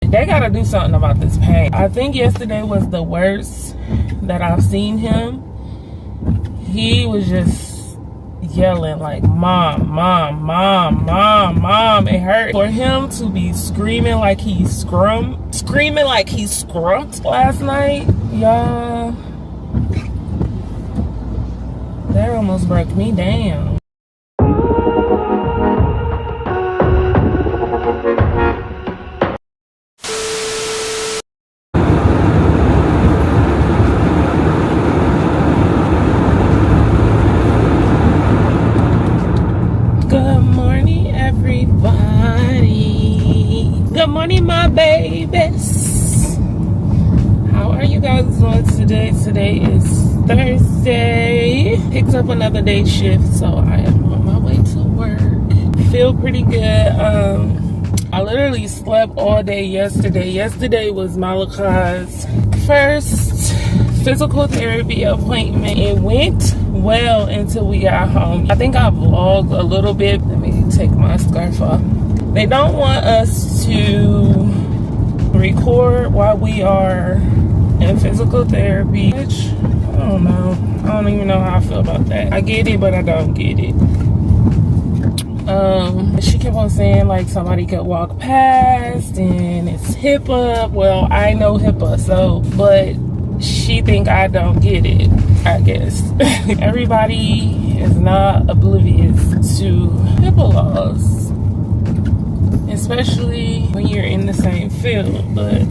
But they gotta do something about this pain. I think yesterday was the worst that I've seen him. He was just yelling like, mom, mom, mom, mom, mom. It hurt for him to be screaming like he scrumped last night, y'all. That almost broke me down. Good morning, everybody. Good morning, my babies. How are you guys doing today? Today is Thursday. Picked up another day shift, so I am on my way to work. Feel pretty good. I literally slept all day yesterday. Yesterday was Malachi's first physical therapy appointment. It went well until we got home. I think I vlogged a little bit. Let me take my scarf off. They don't want us to record while we are in physical therapy, which I don't know. I don't even know how I feel about that. I get it, but I don't get it. She kept on saying like somebody could walk past and it's HIPAA. Well, I know HIPAA, so, but she think I don't get it, I guess. Everybody is not oblivious to HIPAA laws, especially when you're in the same field, but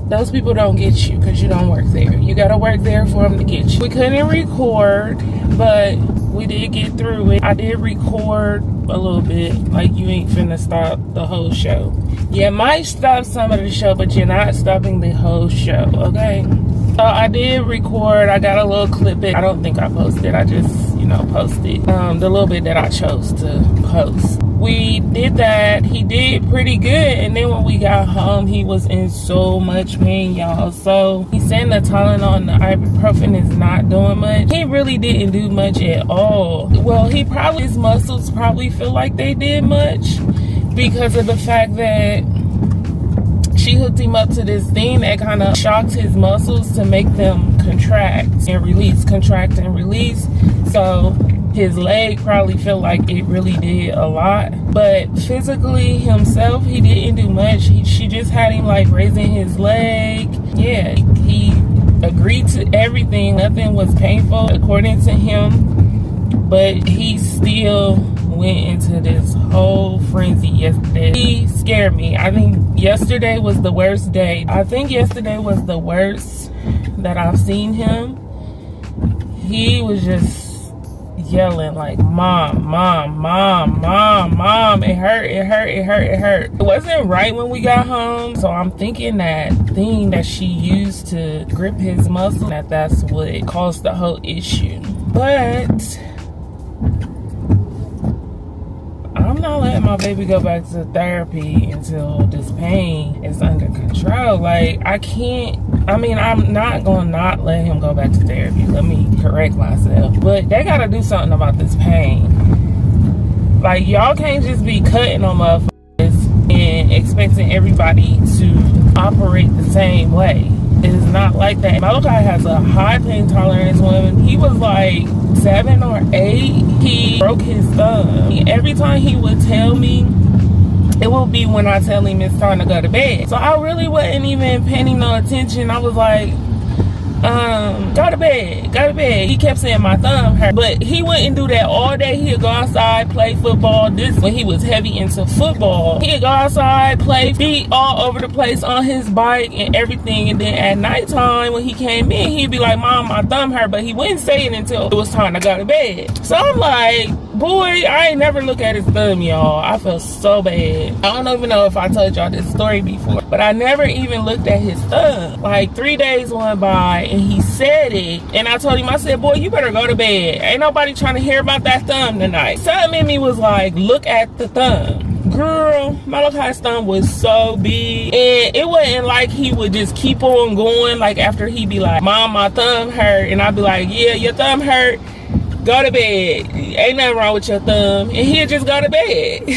those people don't get you because you don't work there. You gotta work there for them to get you. We couldn't record, but we did get through it. I did record a little bit. Like, you ain't finna stop the whole show. You might stop some of the show, but you're not stopping the whole show, okay? So I did record. I got a little clip. I don't think I posted. I just, posted the little bit that I chose to post. We did that. He did pretty good. And then when we got home, he was in so much pain, y'all. So he's saying the Tylenol and the ibuprofen is not doing much. He really didn't do much at all. Well, his muscles probably feel like they did much because of the fact that she hooked him up to this thing that kind of shocked his muscles to make them contract and release, contract and release. So his leg probably felt like it really did a lot. But physically himself, he didn't do much. She just had him like raising his leg. Yeah, he agreed to everything. Nothing was painful according to him. But he still went into this whole frenzy yesterday. He scared me. I think yesterday was the worst day. I think yesterday was the worst that I've seen him. He was just yelling like, mom, mom, mom, mom, mom. It hurt, it hurt, it hurt, it hurt. It wasn't right when we got home, so I'm thinking that thing that she used to grip his muscle, that's what caused the whole issue. But I'm not letting my baby go back to therapy until this pain is under control. Like, I'm not gonna not let him go back to therapy. Let me correct myself. But they gotta do something about this pain. Like, y'all can't just be cutting on motherfuckers and expecting everybody to operate the same way. It is not like that. Malachi has a high pain tolerance. When he was like 7 or 8, he broke his thumb. Every time he would tell me, it will be when I tell him it's time to go to bed. So I really wasn't even paying no attention. I was like, go to bed, go to bed. He kept saying my thumb hurt, but he wouldn't do that all day. He'd go outside, play football. This when he was heavy into football. He'd go outside, play, be all over the place on his bike and everything. And then at nighttime when he came in, he'd be like, mom, my thumb hurt, but he wouldn't say it until it was time to go to bed. So I'm like, boy, I ain't never look at his thumb, y'all. I feel so bad. I don't even know if I told y'all this story before, but I never even looked at his thumb. Like 3 days went by and he said it, and I told him, I said, boy, you better go to bed. Ain't nobody trying to hear about that thumb tonight. Something in me was like, look at the thumb. Girl, Malachi's thumb was so big, and it wasn't like he would just keep on going. Like after he'd be like, mom, my thumb hurt, and I'd be like, yeah, your thumb hurt, go to bed, ain't nothing wrong with your thumb. And he'd just go to bed.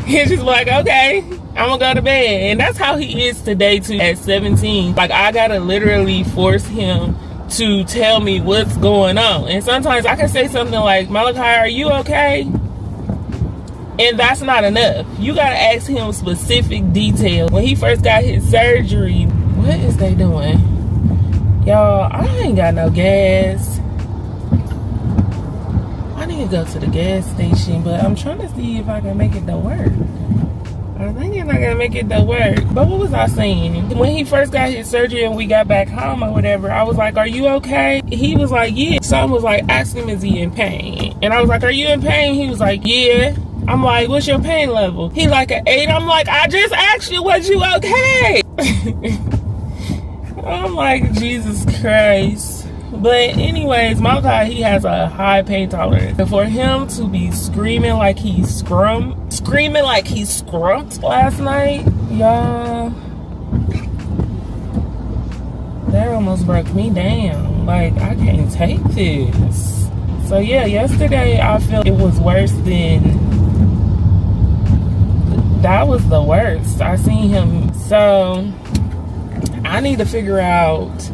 He'd just be like, okay, I'm gonna go to bed. And that's how he is today too at 17. Like, I gotta literally force him to tell me what's going on. And sometimes I can say something like, Malachi, are you okay? And that's not enough. You gotta ask him specific details. When he first got his surgery, what is they doing? Y'all, I ain't got no gas. I need to go to the gas station, but I'm trying to see if I can make it to work. I'm thinking I can make it to work. But what was I saying? When he first got his surgery and we got back home or whatever, I was like, are you okay? He was like, yeah. So I was like, ask him, is he in pain? And I was like, are you in pain? He was like, yeah. I'm like, what's your pain level? He like an 8. I'm like, I just asked you, was you okay? I'm like, Jesus Christ. But anyways, Malachi, he has a high pain tolerance. And for him to be screaming like he scrumped last night, y'all, that almost broke me down. Like, I can't take this. So yeah, yesterday I felt it was worse than, that was the worst. I seen him. So I need to figure out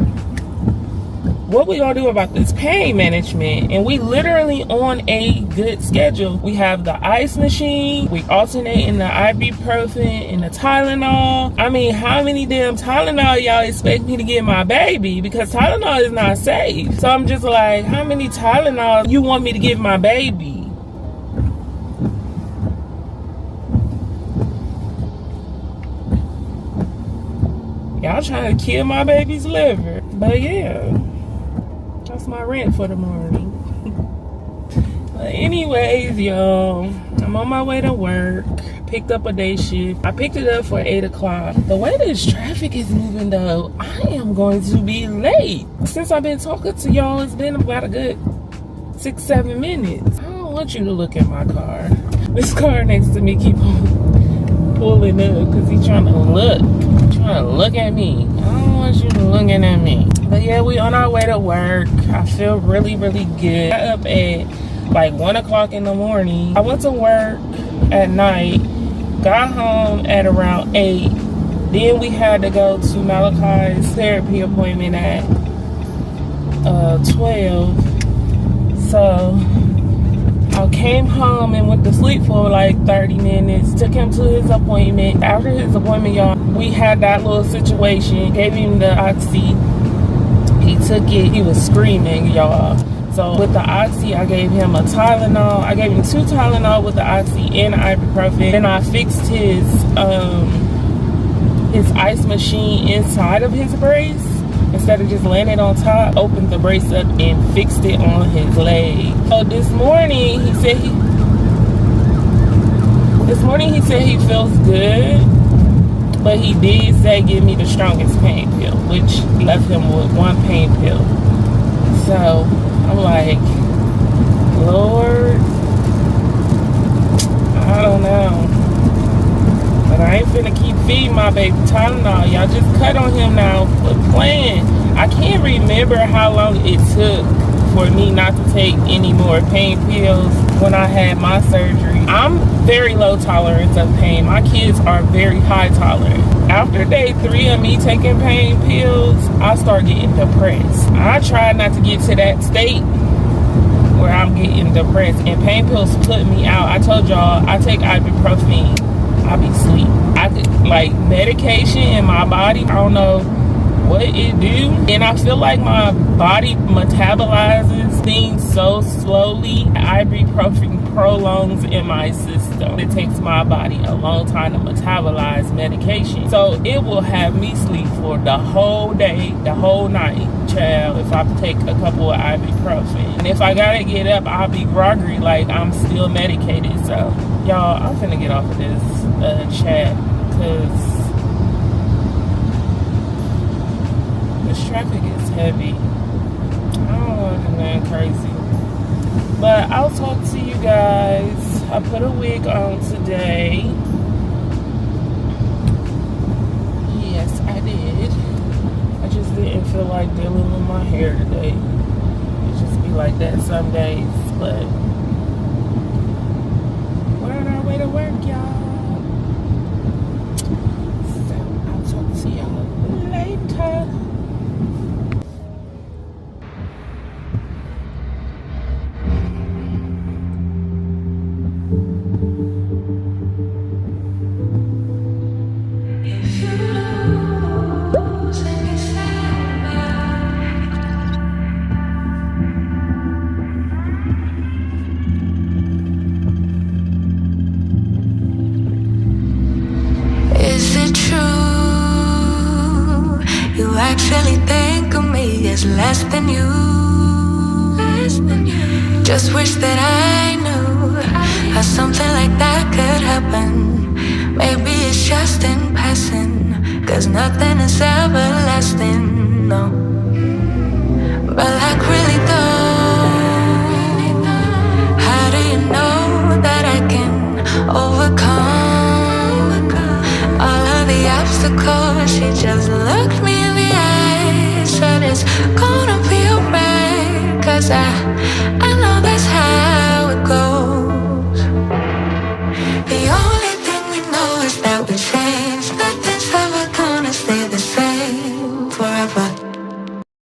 what we gonna do about this pain management. And we literally on a good schedule. We have the ice machine, we alternate in the ibuprofen and the Tylenol. I mean, how many damn Tylenol y'all expect me to get my baby? Because Tylenol is not safe. So I'm just like, how many Tylenol you want me to give my baby? Y'all trying to kill my baby's liver. But yeah, that's my rant for the morning. But anyways, y'all, I'm on my way to work. Picked up a day shift. I picked it up for 8 o'clock. The way this traffic is moving though, I am going to be late. Since I've been talking to y'all, it's been about a good 6-7 minutes. I don't want you to look at my car. This car next to me keep on pulling up because he's trying to look. Trying to look at me. I don't want you looking at me. But yeah, we on our way to work. I feel really, really good. I got up at like 1 o'clock in the morning. I went to work at night. Got home at around 8. Then we had to go to Malachi's therapy appointment at 12. So I came home and went to sleep for like 30 minutes. Took him to his appointment. After his appointment, y'all, we had that little situation. Gave him the oxy. He took it. He was screaming, y'all. So with the oxy, I gave him a Tylenol. I gave him 2 Tylenol with the oxy and ibuprofen. Then I fixed his ice machine inside of his brace. Instead of just laying it on top, opened the brace up and fixed it on his leg. So this morning he said he feels good, but he did say give me the strongest pain pill, which left him with 1 pain pill. So I'm like, Lord, I don't know. But I ain't finna keep feeding my baby Tylenol. Y'all just cut on him now. Quit playing. I can't remember how long it took for me not to take any more pain pills when I had my surgery. I'm very low tolerance of pain. My kids are very high tolerant. After day 3 of me taking pain pills, I start getting depressed. I try not to get to that state where I'm getting depressed, and pain pills put me out. I told y'all, I take ibuprofen. I be sleep. I could, like, medication in my body, I don't know what it do, and I feel like my body metabolizes things so slowly. Ibuprofen prolongs in my system. It takes my body a long time to metabolize medication, so it will have me sleep for the whole day, the whole night, child, if I take a couple of ibuprofen. And if I gotta get up, I'll be groggy like I'm still medicated. So y'all, I'm finna get off of this chat because this traffic is heavy. I don't want to do nothing crazy. But I'll talk to you guys. I put a wig on today. Yes, I did. I just didn't feel like dealing with my hair today. It just be like that some days. But we're on our way to work, y'all. actually think of me as less than you. Just wish that I knew how something like that could happen. Maybe it's just in passing, 'cause nothing is everlasting, no. But like really though, how do you know that I can overcome all of the obstacles? She just looked me in the eyes, said it's gonna be alright, 'cause I know that's how it goes. The only thing we know is that we change.